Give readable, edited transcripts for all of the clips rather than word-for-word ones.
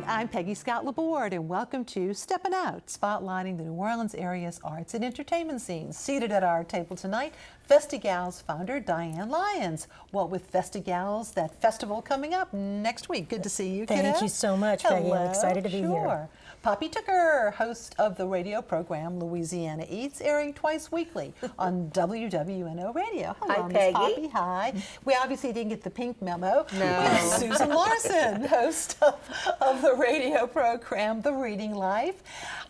I'm Peggy Scott Laborde, and welcome to Steppin Out, spotlighting the New Orleans area's arts and entertainment scenes. Seated at our table tonight, Festigals founder Diane Lyons. Well, with Festigals, that festival coming up next week. Good to see you, kiddo. Thank you so much, Peggy. I'm excited to be here. Sure. Poppy Tucker, host of the radio program Louisiana Eats, airing twice weekly on WWNO Radio. Hello, Hi, Miss Peggy. Poppy. Hi. We obviously didn't get the pink memo. No. We have Susan Larson, host of the radio program The Reading Life,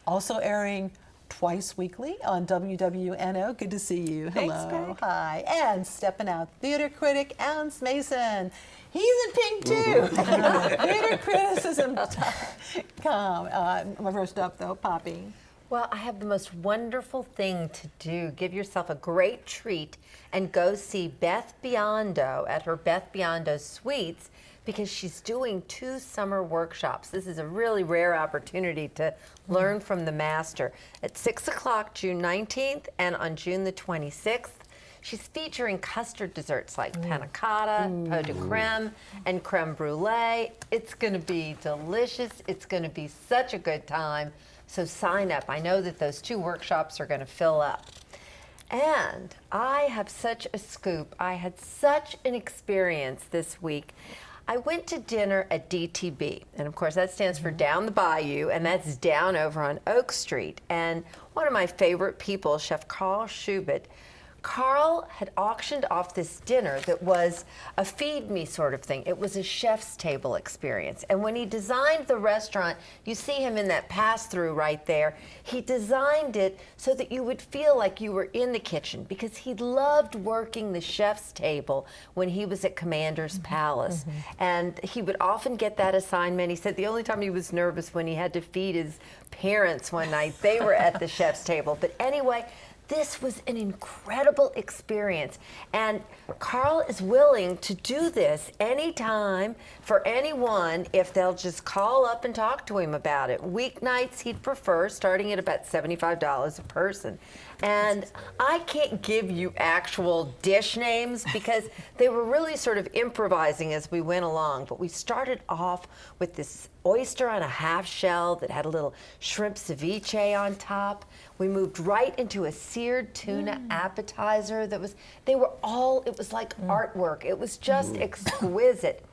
also airing twice weekly on WWNO. Good to see you. Thanks, Hello. Peg. Hi. And stepping out, theater critic Alan Mason. He's in pink too. Theater criticism.com. First up though, Poppy. Well, I have the most wonderful thing to do. Give yourself a great treat and go see Beth Biondo at her Beth Biondo Suites because she's doing 2 summer workshops. This is a really rare opportunity to learn from the master. At 6 o'clock, June 19th, and on June the 26th, she's featuring custard desserts like panna cotta, pot de creme, and creme brulee. It's gonna be delicious. It's gonna be such a good time. So sign up. I know that those 2 workshops are gonna fill up. And I have such a scoop. I had such an experience this week. I went to dinner at DTB, and of course that stands for Down the Bayou, and that's down over on Oak Street. And one of my favorite people, Chef Carl Schubert, Carl had auctioned off this dinner that was a feed me sort of thing. It was a chef's table experience. And when he designed the restaurant, you see him in that pass-through right there, he designed it so that you would feel like you were in the kitchen because he loved working the chef's table when he was at Commander's Palace. And he would often get that assignment. He said the only time he was nervous when he had to feed his parents one night, they were at the chef's table. But anyway, this was an incredible experience, and Carl is willing to do this anytime for anyone if they'll just call up and talk to him about it. Weeknights he'd prefer, starting at about $75 a person. And I can't give you actual dish names because they were really sort of improvising as we went along, but we started off with this oyster on a half shell that had a little shrimp ceviche on top. We moved right into a seared tuna appetizer that was, it was like artwork. It was just exquisite.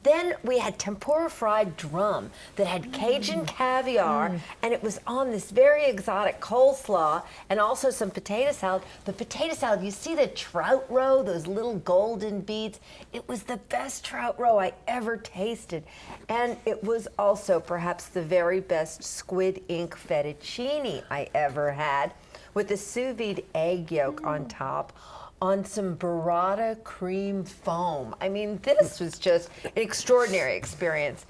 Then we had tempura fried drum that had Cajun caviar, and it was on this very exotic coleslaw and also some potato salad. The potato salad, you see the trout roe, those little golden beads? It was the best trout roe I ever tasted. And it was also perhaps the very best squid ink fettuccine I ever had with a sous vide egg yolk on top, on some burrata cream foam. I mean, this was just an extraordinary experience.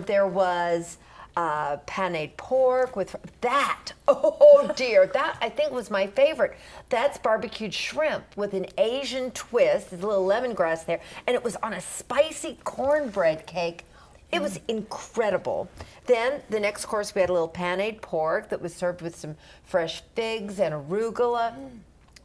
There was panade pork with that. Oh dear, that I think was my favorite. That's barbecued shrimp with an Asian twist. There's a little lemongrass there, and it was on a spicy cornbread cake. It was incredible. Then the next course we had a little panade pork that was served with some fresh figs and arugula.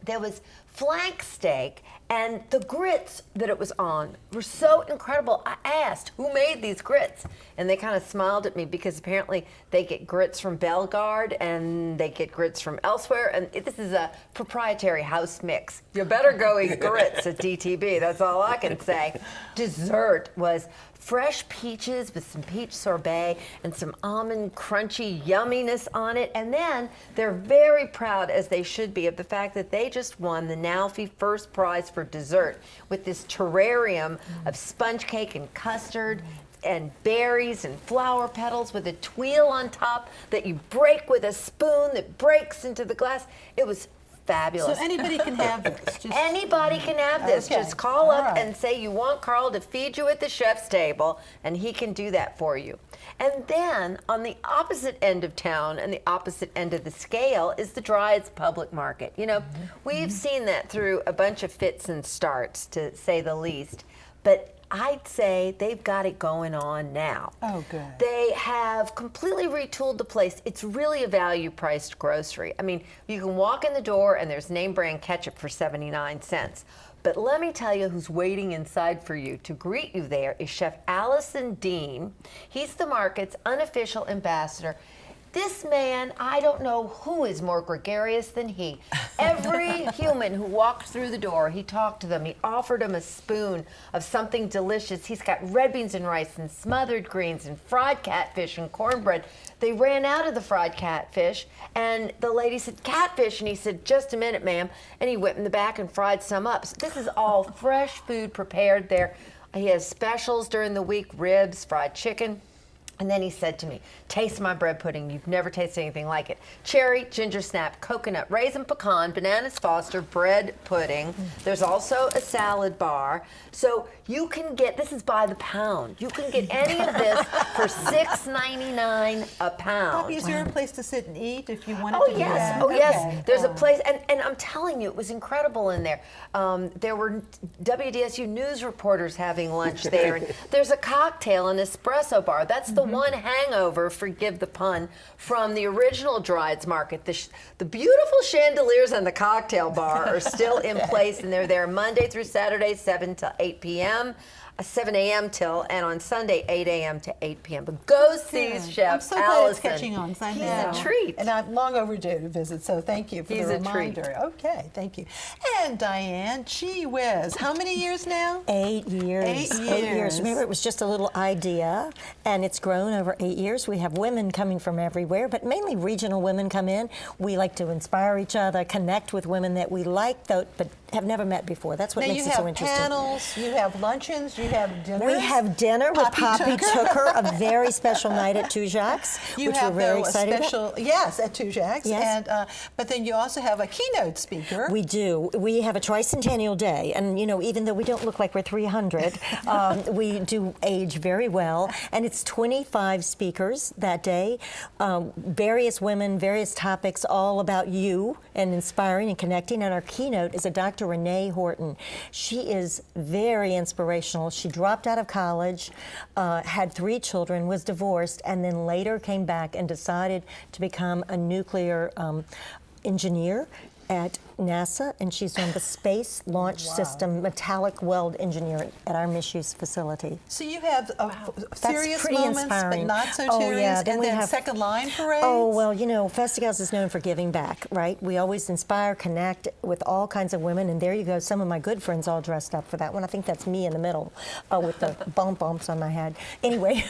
There was flank steak, and the grits that it was on were so incredible. I asked, who made these grits? And they kind of smiled at me because apparently they get grits from Bellegarde and they get grits from elsewhere, and this is a proprietary house mix. You better go eat grits at DTB, that's all I can say. Dessert was fresh peaches with some peach sorbet and some almond crunchy yumminess on it. And then they're very proud, as they should be, of the fact that they just won the NALFI first prize for dessert with this terrarium of sponge cake and custard and berries and flower petals with a tuile on top that you break with a spoon that breaks into the glass. It was fabulous. So anybody can have this? Anybody can have this. Okay. Just call up All right. and say you want Carl to feed you at the chef's table, and he can do that for you. And then on the opposite end of town and the opposite end of the scale is the Dryads Public Market. You know, we've seen that through a bunch of fits and starts, to say the least. But I'd say they've got it going on now. Oh, good. They have completely retooled the place. It's really a value-priced grocery. I mean, you can walk in the door and there's name brand ketchup for 79 cents. But let me tell you who's waiting inside for you. To greet you there is Chef Allison Dean. He's the market's unofficial ambassador. This man, I don't know who is more gregarious than he. Every human who walked through the door, he talked to them. He offered them a spoon of something delicious. He's got red beans and rice and smothered greens and fried catfish and cornbread. They ran out of the fried catfish, and the lady said, catfish, and he said, just a minute, ma'am. And he went in the back and fried some up. So this is all fresh food prepared there. He has specials during the week, ribs, fried chicken. And then he said to me, taste my bread pudding. You've never tasted anything like it. Cherry, ginger snap, coconut, raisin pecan, bananas Foster, bread pudding. There's also a salad bar. So you can get, this is by the pound. You can get any of this for $6.99 a pound. Poppy, is there a place to sit and eat if you wanted Oh, to do yes. that? Oh, yes. Okay. There's a place, and I'm telling you, it was incredible in there. There were WDSU news reporters having lunch there. And there's a cocktail and espresso bar. That's the one hangover, forgive the pun, from the original Dryades Market. The beautiful chandeliers and the cocktail bar are still in place, and they're there Monday through Saturday, 7 to 8 p.m. 7 a.m. till, and on Sunday, 8 a.m. to 8 p.m. But go see Chef I'm so glad Allison. it's catching on. I He's know. a treat. And I'm long overdue to visit, so thank you for He's the a treat. reminder. Okay, thank you. And Diane, gee whiz, how many years now? 8 years. 8 years. Remember, it was just a little idea, and it's grown over 8 years. We have women coming from everywhere, but mainly regional women come in. We like to inspire each other, connect with women that we like, though, but have never met before. That's what Now makes you it so have interesting. panels, you have luncheons, you have dinners. We have dinner with Poppy Tucker. Tucker, a very special night at Tujague's, You which have we're very though, excited a about. special, yes, at Tujague's. Yes. And, but then you also have a keynote speaker. We do. We have a tricentennial day, and you know, even though we don't look like we're 300, we do age very well. And it's 25 speakers that day, various women, various topics, all about you and inspiring and connecting. And our keynote is a Dr. Renee Horton. She is very inspirational. She dropped out of college, had 3 children, was divorced, and then later came back and decided to become a nuclear engineer at NASA, and she's on the Space Launch System metallic weld engineer at our misuse facility. So you have serious pretty moments, inspiring. but not so Oh, serious, yeah, then and we then have- second line parades. Oh, well, you know, Festivals is known for giving back, right? We always inspire, connect with all kinds of women, and there you go, some of my good friends all dressed up for that one. I think that's me in the middle with the bumps on my head. Anyway,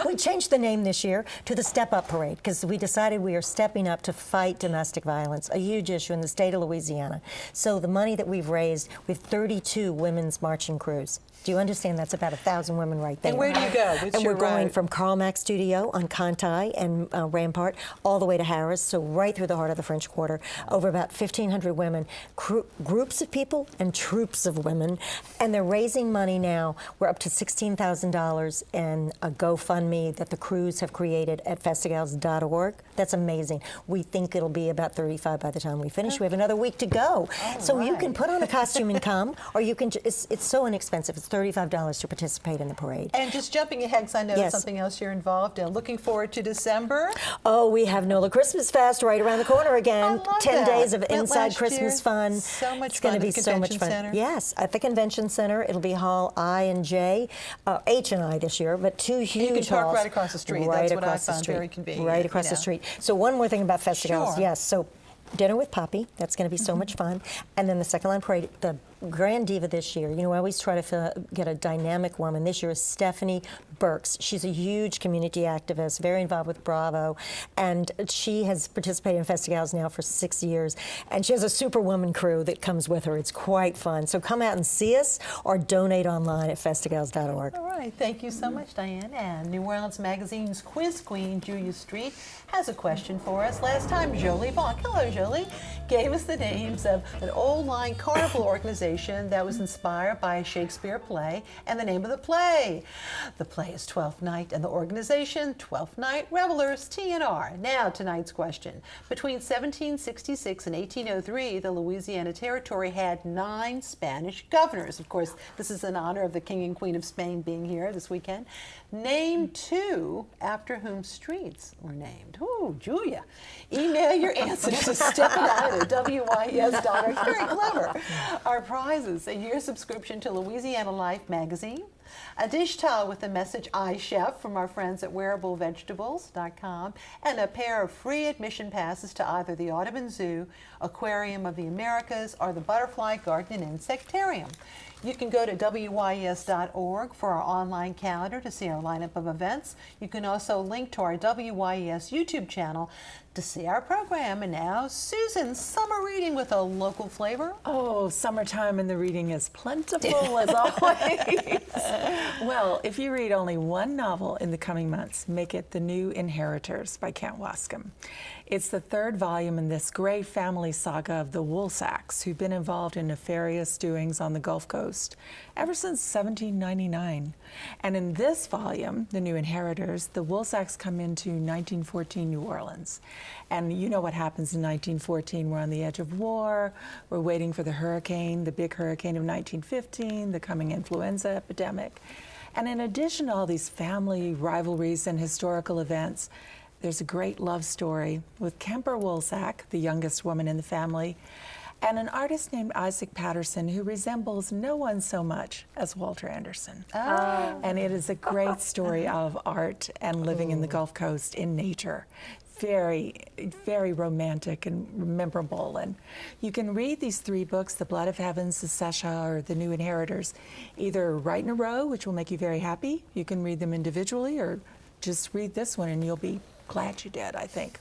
we changed the name this year to the Step Up Parade because we decided we are stepping up to fight domestic violence, a huge issue in the state of Louisiana. So the money that we've raised, we have 32 women's marching crews. Do you understand that's about 1,000 women right there? And where do you go? What's and your we're going route? from Carl Mack Studio on Conti and Rampart all the way to Harris, so right through the heart of the French Quarter, over about 1,500 women, groups of people and troops of women, and they're raising money now. We're up to $16,000 in a GoFundMe that the crews have created at festivals.org. That's amazing. We think it'll be about 35 by the time we finish. We have another week to go. So you can put on a costume and come, or you can, it's so inexpensive. It's $35 to participate in the parade. And just jumping ahead, because I know Yes. something else you're involved in. Looking forward to December. Oh, we have NOLA Christmas Fest right around the corner again. I love 10 that. days of Went inside last Christmas year. fun. So much It's fun going at to be the so much convention fun. center. Yes, at the convention center. It'll be Hall I and J, H and I this year, but 2 huge you can park halls. right across the street. Right That's what I across the found street. very convenient, Right you across the know. street. So one more thing about festivals. Sure. Yes, so dinner with Poppy. That's going to be so much fun. And then the second line parade, the grand diva this year. You know, I always try to get a dynamic woman. This year is Stephanie Burks. She's a huge community activist, very involved with Bravo, and she has participated in festivals now for 6 years. And she has a superwoman crew that comes with her. It's quite fun. So come out and see us or donate online at festivals.org. All right, thank you so much, Diane. And New Orleans Magazine's quiz queen, Julia Street, has a question for us. Last time, Jolie Bonk, hello Jolie, gave us the names of an old line carnival organization that was inspired by a Shakespeare play and the name of the play. The play is Twelfth Night and the organization, Twelfth Night Revelers, TNR. Now, tonight's question. Between 1766 and 1803, the Louisiana Territory had 9 Spanish governors. Of course, this is in honor of the King and Queen of Spain being here this weekend. Name 2 after whom streets were named. Ooh, Julia. Email your answers to steppinout@wys.org. Very clever. Our prizes: a year subscription to Louisiana Life magazine, a dish towel with the message "I Chef" from our friends at wearablevegetables.com, and a pair of free admission passes to either the Audubon Zoo, Aquarium of the Americas, or the Butterfly Garden and Insectarium. You can go to WYES.org for our online calendar to see our lineup of events. You can also link to our WYES YouTube channel to see our program. And now, Susan, summer reading with a local flavor. Oh, summertime and the reading is plentiful as always. Well, if you read only one novel in the coming months, make it The New Inheritors by Kent Wascom. It's the third volume in this great family saga of the Woolsacks, who've been involved in nefarious doings on the Gulf Coast ever since 1799. And in this volume, The New Inheritors, the Woolsacks come into 1914 New Orleans. And you know what happens in 1914. We're on the edge of war. We're waiting for the hurricane, the big hurricane of 1915, the coming influenza epidemic. And in addition to all these family rivalries and historical events, there's a great love story with Kemper Woolsack, the youngest woman in the family, and an artist named Isaac Patterson who resembles no one so much as Walter Anderson. Oh. And it is a great story of art and living in the Gulf Coast in nature. Very, very romantic and memorable. And you can read these three books, The Blood of Heavens, The Sesha, or The New Inheritors, either right in a row, which will make you very happy. You can read them individually, or just read this one and you'll be glad you did, I think.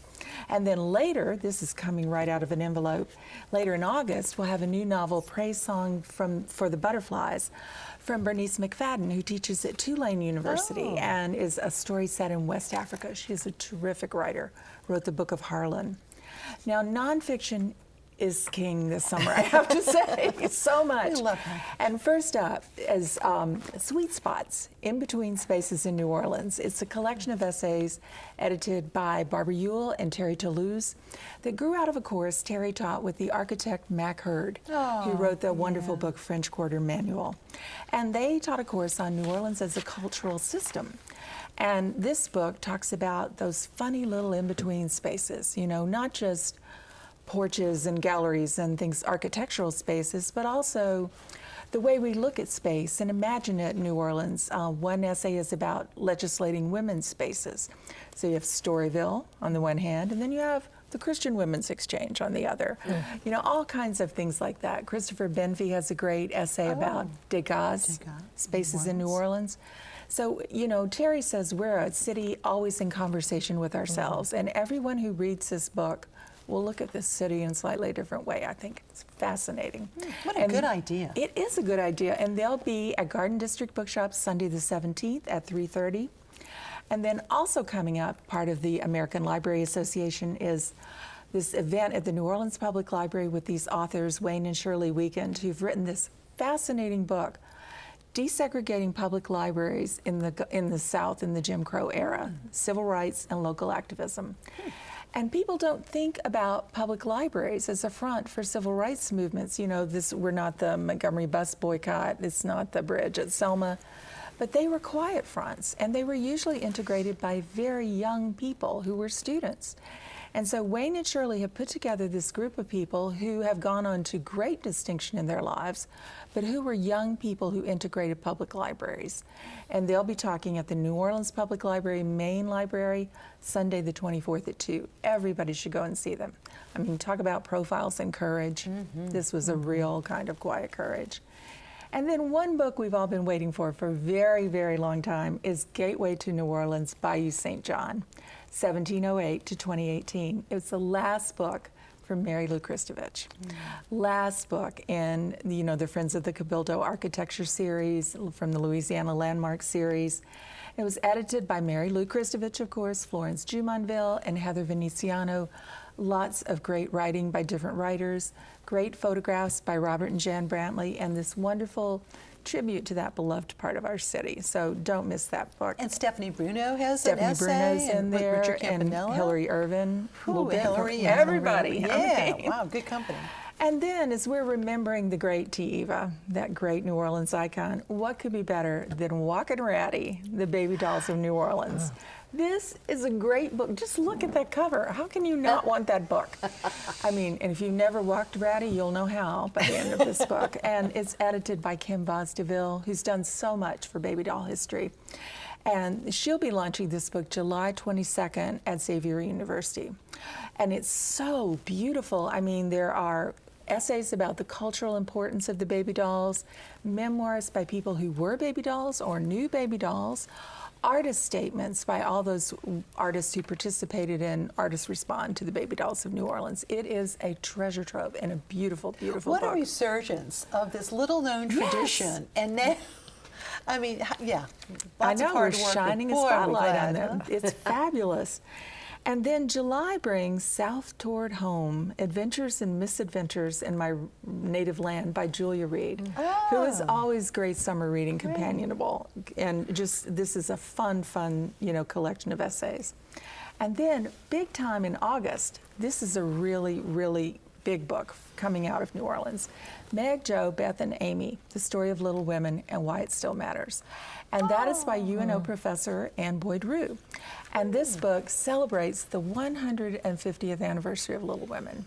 And then later, this is coming right out of an envelope, later in August, we'll have a new novel, Praise Song for the Butterflies, from Bernice McFadden, who teaches at Tulane University and is a story set in West Africa. She's a terrific writer, wrote the Book of Harlan. Now, nonfiction is king this summer, I have to say, so much. We love her. And first up is Sweet Spots, In Between Spaces in New Orleans. It's a collection of essays edited by Barbara Ewell and Terry Toulouse that grew out of a course Terry taught with the architect Mac Hurd, who wrote the wonderful book French Quarter Manual. And they taught a course on New Orleans as a cultural system. And this book talks about those funny little in-between spaces, you know, not just porches and galleries and things, architectural spaces, but also the way we look at space and imagine it in New Orleans. One essay is about legislating women's spaces. So you have Storyville on the one hand, and then you have the Christian Women's Exchange on the other. You know, all kinds of things like that. Christopher Benfey has a great essay about Degas spaces in New Orleans. So, you know, Terry says we're a city always in conversation with ourselves, and everyone who reads this book will look at this city in a slightly different way. I think it's fascinating. What a good idea. It is a good idea, and they'll be at Garden District Bookshop Sunday the 17th at 3:30. And then also coming up, part of the American Library Association is this event at the New Orleans Public Library with these authors, Wayne and Shirley Weekend, who've written this fascinating book, Desegregating Public Libraries in the South in the Jim Crow era, Civil Rights and Local Activism. And people don't think about public libraries as a front for civil rights movements. You know, we're not the Montgomery bus boycott, it's not the bridge at Selma, but they were quiet fronts, and they were usually integrated by very young people who were students. And so Wayne and Shirley have put together this group of people who have gone on to great distinction in their lives, but who were young people who integrated public libraries. And they'll be talking at the New Orleans Public Library main library Sunday the 24th at 2. Everybody should go and see them. I mean, talk about profiles and courage. This was a real kind of quiet courage. And then one book we've all been waiting for a very, very long time is Gateway to New Orleans, Bayou St. John, 1708 to 2018. It's the last book from Mary Lou Kristovich. Last book in, you know, the Friends of the Cabildo Architecture series, from the Louisiana Landmark series. It was edited by Mary Lou Kristovich, of course, Florence Jumonville, and Heather Venetiano. Lots of great writing by different writers, great photographs by Robert and Jan Brantley, and this wonderful tribute to that beloved part of our city. So don't miss that book. And Stephanie Bruno has Stephanie an essay. Bruno's in and there, Richard and Campanella. Hillary Irvin. Ooh, Hillary. Yeah, everybody. Yeah, I mean. wow, good company. And then, as we're remembering the great T. Eva, that great New Orleans icon, what could be better than Walkin' Ratty, the Baby Dolls of New Orleans? This is a great book. Just look at that cover. How can you not want that book? I mean, and if you've never walked Ratty, you'll know how by the end of this book. And it's edited by Kim Vosdeville, who's done so much for baby doll history. And she'll be launching this book July 22nd at Xavier University. And it's so beautiful. I mean, there are essays about the cultural importance of the baby dolls, memoirs by people who were baby dolls or knew baby dolls, artist statements by all those artists who participated in Artists Respond to the Baby Dolls of New Orleans. It is a treasure trove and a beautiful, beautiful What book. a resurgence of this little-known tradition. And now, I mean, yeah, I lots of know, hard we're work. shining a Boy, are we spotlight on glad, them. huh? It's fabulous. And then July brings South Toward Home, Adventures and Misadventures in My Native Land by Julia Reed, who is always great summer reading, companionable. And just, this is a fun, collection of essays. And then, big time in August, this is a really, really big book coming out of New Orleans. Meg, Jo, Beth, and Amy, The Story of Little Women and Why It Still Matters. And that is by UNO professor Ann Boyd-Rue. And this book celebrates the 150th anniversary of Little Women.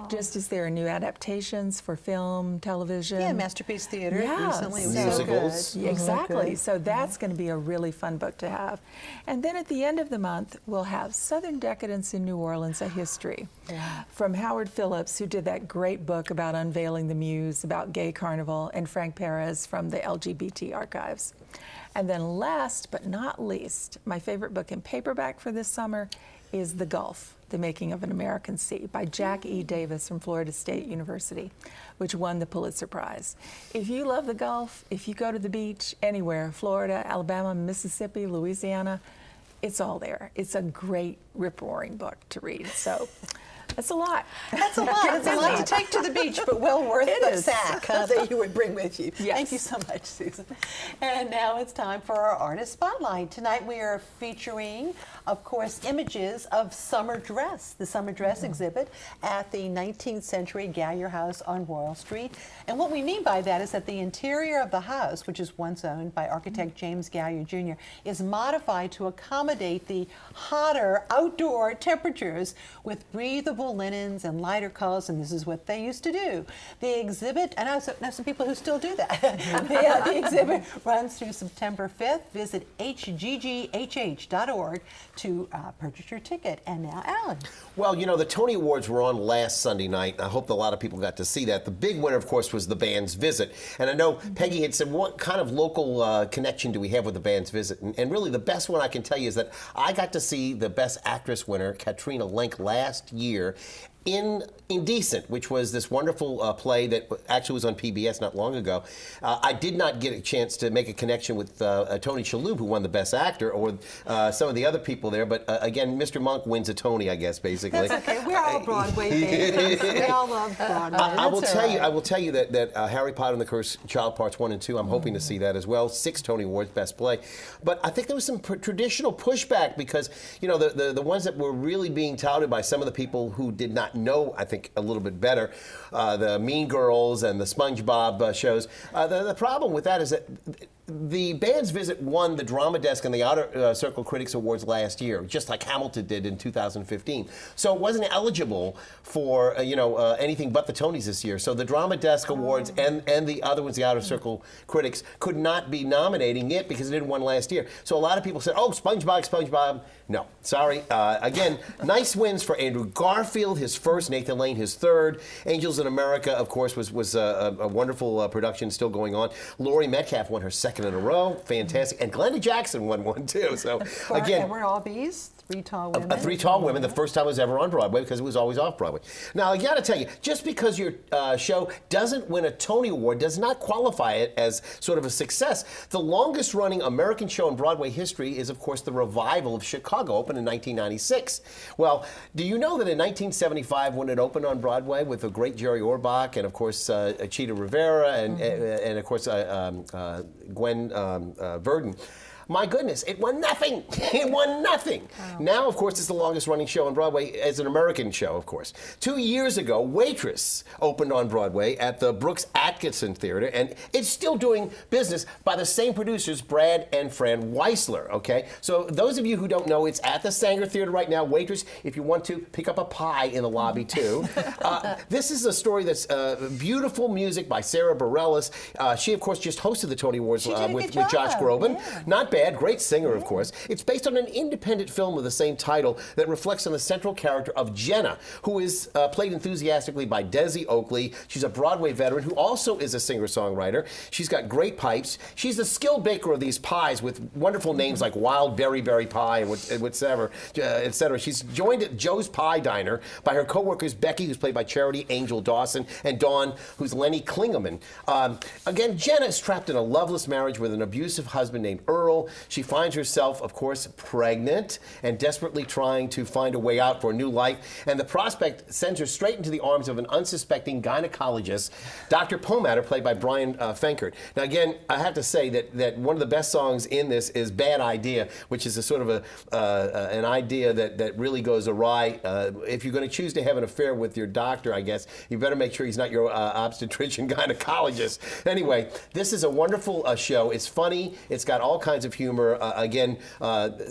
Just as there are new adaptations for film, television. Yeah, Masterpiece Theater recently. It was Musicals. so good. Exactly. So that's going to be a really fun book to have. And then at the end of the month, we'll have Southern Decadence in New Orleans, A History, from Howard Phillips, who did that great book about unveiling the muse, about gay carnival, and Frank Perez from the LGBT archives. And then last but not least, my favorite book in paperback for this summer is The Gulf, The Making of an American Sea by Jack E. Davis from Florida State University, which won the Pulitzer Prize. If you love the Gulf, if you go to the beach anywhere, Florida, Alabama, Mississippi, Louisiana, it's all there. It's a great, rip-roaring book to read. So that's a lot. That's a lot. It's a lot to take to the beach, but well worth It the is. sack that you would bring with you. Yes. Thank you so much, Susan. And now it's time for our Artist Spotlight. Tonight we are featuring, of course, images of summer dress, the summer dress exhibit at the 19th century Gallier House on Royal Street. And what we mean by that is that the interior of the house, which is once owned by architect James Gallier Jr., is modified to accommodate the hotter outdoor temperatures with breathable linens and lighter colors, and this is what they used to do. The exhibit, and I know some people who still do that. The exhibit runs through September 5th. Visit hggh.org to purchase your ticket. And now, Alan. Well, you know, the Tony Awards were on last Sunday night. I hope a lot of people got to see that. The big winner, of course, was the band's visit. And I know Peggy had said, what kind of local connection do we have with the band's visit? And really, the best one I can tell you is that I got to see the Best Actress winner, Katrina Lenk, last year in Indecent, which was this wonderful play that actually was on PBS not long ago. I did not get a chance to make a connection with Tony Shalhoub, who won the Best Actor, or some of the other people there. But again, Mr. Monk wins a Tony, I guess, basically. That's okay. We're all Broadway fans. We all love Broadway. I will That's tell all you. right. I will tell you that Harry Potter and the Cursed Child Parts 1 and 2. I'm hoping to see that as well. 6 Tony Awards, Best Play. But I think there was some traditional pushback because you know the ones that were really being touted by some of the people who did not know, I think, a little bit better, the Mean Girls and the SpongeBob shows. The problem with that is that the band's visit won the Drama Desk and the Outer Circle Critics Awards last year, just like Hamilton did in 2015. So it wasn't eligible for anything but the Tonys this year. So the Drama Desk Awards and the other ones, the Outer Circle Critics, could not be nominating it because it didn't win last year. So a lot of people said, "Oh, SpongeBob." No, sorry. Again, nice wins for Andrew Garfield, his first, Nathan Lane, his third. Angels in America, of course, was a wonderful production still going on. Laurie Metcalf won her second in a row, fantastic, and Glenda Jackson won one too. So again, And we're all bees, 3 tall women. 3 Tall Women, the first time it was ever on Broadway because it was always off Broadway. Now I got to tell you, just because your show doesn't win a Tony Award does not qualify it as sort of a success. The longest running American show in Broadway history is, of course, the revival of Chicago, opened in 1996. Well, do you know that in 1975, when it opened on Broadway with the great Jerry Orbach and, of course, Cheetah Rivera and of course, Gwen Verdon, my goodness, it won nothing. It won nothing. Wow. Now, of course, it's the longest running show on Broadway as an American show, of course. 2 years ago, Waitress opened on Broadway at the Brooks Atkinson Theater, and it's still doing business by the same producers, Brad and Fran Weisler, okay? So those of you who don't know, it's at the Sanger Theater right now. Waitress, if you want to, pick up a pie in the lobby, too. This is a story that's beautiful music by Sarah Bareilles. She, of course, just hosted the Tony Awards with Josh Groban. Yeah. Not bad, great singer, of course. It's based on an independent film of the same title that reflects on the central character of Jenna, who is played enthusiastically by Desi Oakley. She's a Broadway veteran who also is a singer-songwriter. She's got great pipes. She's the skilled baker of these pies with wonderful names like Wild Berry Pie and whatever, etc. She's joined at Joe's Pie Diner by her co-workers Becky, who's played by Charity Angel Dawson, and Dawn, who's Lenny Klingeman. Again, Jenna is trapped in a loveless marriage with an abusive husband named Earl. She finds herself, of course, pregnant and desperately trying to find a way out for a new life. And the prospect sends her straight into the arms of an unsuspecting gynecologist, Dr. Pomatter, played by Brian Fenkert. Now, again, I have to say that one of the best songs in this is Bad Idea, which is a sort of an idea that really goes awry. If you're going to choose to have an affair with your doctor, I guess, you better make sure he's not your obstetrician gynecologist. Anyway, this is a wonderful show. It's funny. It's got all kinds of humor. Again,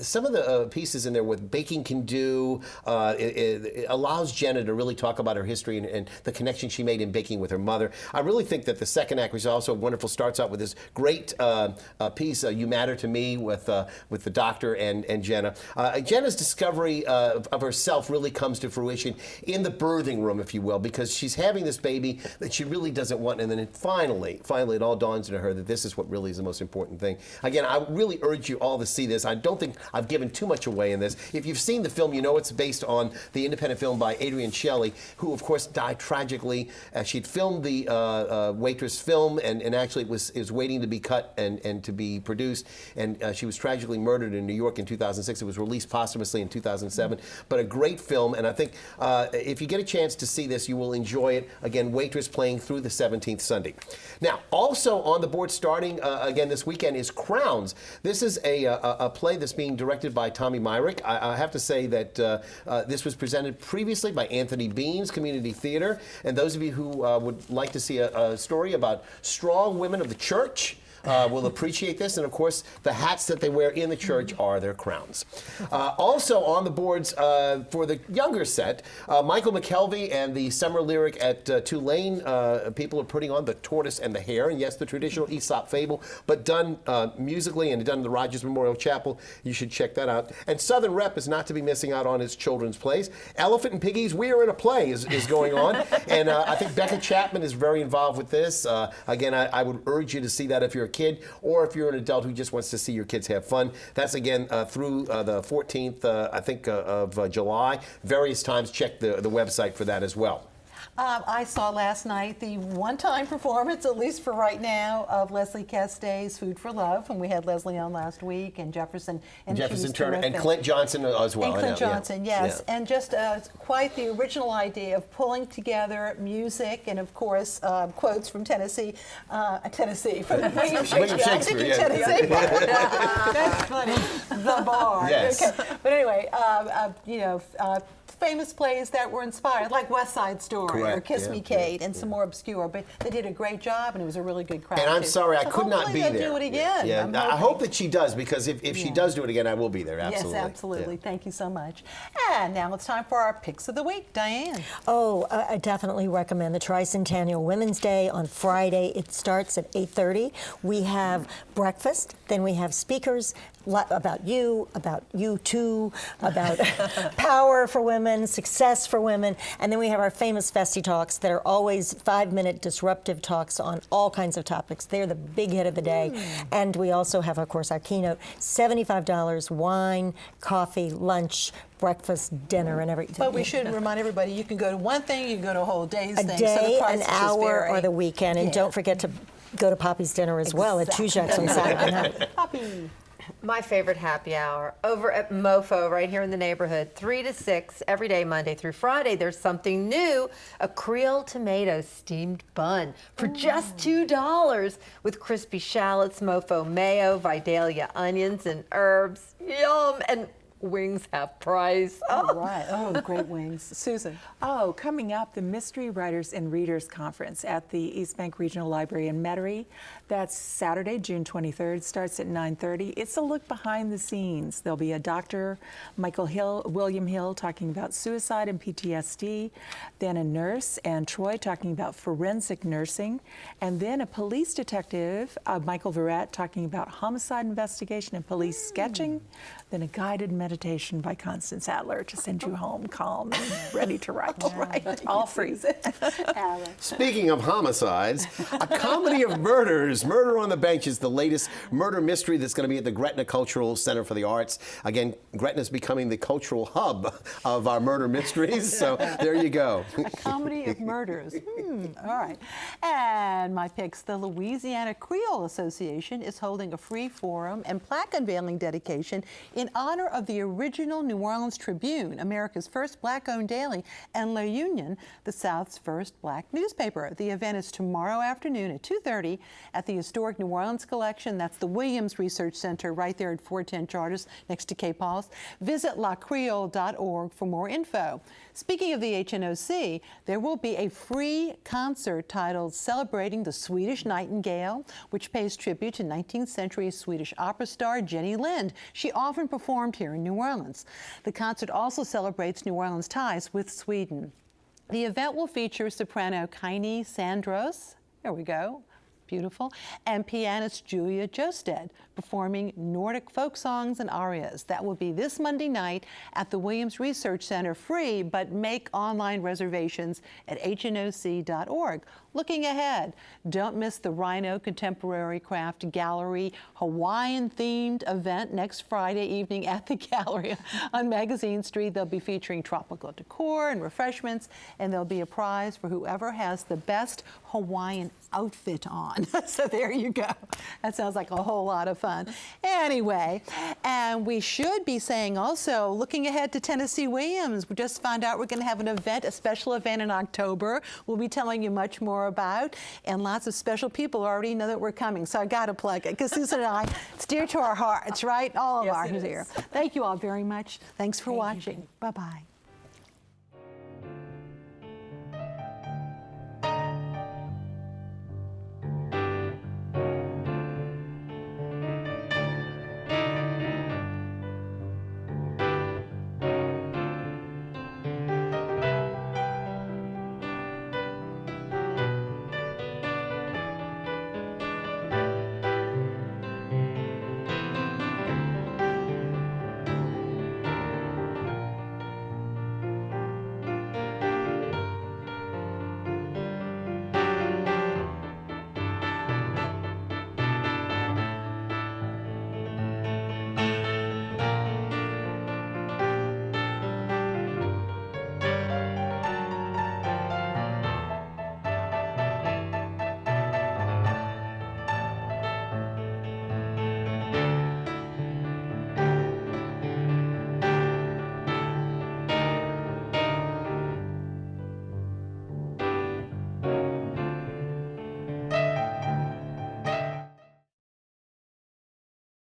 some of the pieces in there with Baking Can Do, it allows Jenna to really talk about her history and the connection she made in baking with her mother. I really think that the second act was also wonderful. Starts out with this great piece, You Matter to Me, with the doctor and Jenna. Jenna's discovery of herself really comes to fruition in the birthing room, if you will, because she's having this baby that she really doesn't want, and then finally it all dawns into her that this is what really is the most important thing. Again, I really urge you all to see this. I don't think I've given too much away in this. If you've seen the film, you know it's based on the independent film by Adrienne Shelley, who of course died tragically. She'd filmed the Waitress film and actually it was waiting to be cut and to be produced, and she was tragically murdered in New York in 2006. It was released posthumously in 2007, but a great film, and I think if you get a chance to see this, you will enjoy it. Again, Waitress playing through the 17th Sunday. Now, also on the board starting again this weekend is Crowns. This is a play that's being directed by Tommy Myrick. I have to say that this was presented previously by Anthony Bean's Community Theater, and those of you who would like to see a story about strong women of the church will appreciate this, and of course the hats that they wear in the church are their crowns. Also on the boards for the younger set, Michael McKelvey and the Summer Lyric at Tulane people are putting on The Tortoise and the Hare, and yes, the traditional Aesop fable, but done musically and done in the Rogers Memorial Chapel. You should check that out. And Southern Rep is not to be missing out on its children's plays. Elephant and Piggies, We Are in a Play is going on, and I think Becca Chapman is very involved with this. Again, I would urge you to see that if you're a kid, or if you're an adult who just wants to see your kids have fun. That's again through the 14th, I think, of July. Various times, check the website for that as well. I saw last night the one-time performance, at least for right now, of Leslie Caste's Food for Love, and we had Leslie on last week, and Jefferson Turner, and Clint Johnson as well. And Clint Johnson, yes. Yeah. And just quite the original idea of pulling together music and, of course, quotes from Tennessee, from William Shakespeare. I'm thinking yeah. Tennessee. That's funny. The Bar. Yes. Okay. But anyway, famous plays that were inspired, like West Side Story. Correct. Or Kiss Me Kate, and some more obscure, but they did a great job, and it was a really good crowd. And I'm too. sorry I So could not be hopefully there. they'll do it again. Yeah. I'm I hoping. hope that she does, because if she does do it again, I will be there. Absolutely. Yes, absolutely. Yeah. Thank you so much. And now it's time for our picks of the week. Diane. Oh, I definitely recommend the Tricentennial Women's Day on Friday. It starts at 8:30. We have breakfast, then we have speakers about you too, about power for women, success for women, and then we have our famous Festi Talks that are always 5-minute disruptive talks on all kinds of topics. They're the big hit of the day. And we also have, of course, our keynote, $75, wine, coffee, lunch, breakfast, dinner, and everything. But we should remind everybody, you can go to one thing, you can go to a whole day's A thing. day, so the an prices just hour, vary. or the weekend. And Yeah. don't forget to go to Poppy's dinner as well at Exactly. Tujague's on Saturday night. Poppy. My favorite happy hour over at Mofo right here in the neighborhood, 3 to 6 every day, Monday through Friday. There's something new, a Creole tomato steamed bun for just $2 with crispy shallots, Mofo mayo, Vidalia onions, and herbs. Yum! And wings half price. All right. Oh, great wings. Susan. Oh, coming up, the Mystery Writers and Readers Conference at the East Bank Regional Library in Metairie. That's Saturday, June 23rd, starts at 9:30. It's a look behind the scenes. There'll be a Dr. William Hill, talking about suicide and PTSD, then a nurse, and Troy talking about forensic nursing, and then a police detective, Michael Verrett, talking about homicide investigation and police sketching, then a guided meditation by Constance Adler to send you home calm and ready to write. All free. Speaking of homicides, a comedy of murders. Murder on the Bench is the latest murder mystery that's going to be at the Gretna Cultural Center for the Arts. Again, Gretna's becoming the cultural hub of our murder mysteries, so there you go. A comedy of murders. All right. And my picks, the Louisiana Creole Association is holding a free forum and plaque unveiling dedication in honor of the original New Orleans Tribune, America's first black-owned daily, and La Union, the South's first black newspaper. The event is tomorrow afternoon at 2:30 at the historic New Orleans Collection. That's the Williams Research Center right there at 410 Charters next to Cape Paul's. Visit lacreole.org for more info. Speaking of the HNOC, there will be a free concert titled Celebrating the Swedish Nightingale, which pays tribute to 19th century Swedish opera star Jenny Lind. She often performed here in New Orleans. The concert also celebrates New Orleans' ties with Sweden. The event will feature soprano Kaini Sandros, there we go, beautiful, and pianist Julia Josted performing Nordic folk songs and arias. That will be this Monday night at the Williams Research Center, free, but make online reservations at hnoc.org. Looking ahead, don't miss the Rhino Contemporary Craft Gallery Hawaiian-themed event next Friday evening at the gallery on Magazine Street. They'll be featuring tropical decor and refreshments, and there'll be a prize for whoever has the best Hawaiian outfit on. So there you go. That sounds like a whole lot of fun. Anyway, and we should be saying also, looking ahead to Tennessee Williams, we just found out we're going to have an event, a special event in October. We'll be telling you much more about, and lots of special people already know that we're coming. So I got to plug it, because Susan and I, it's dear to our hearts, right? All of ours here. Thank you all very much. Thanks for watching. Bye-bye.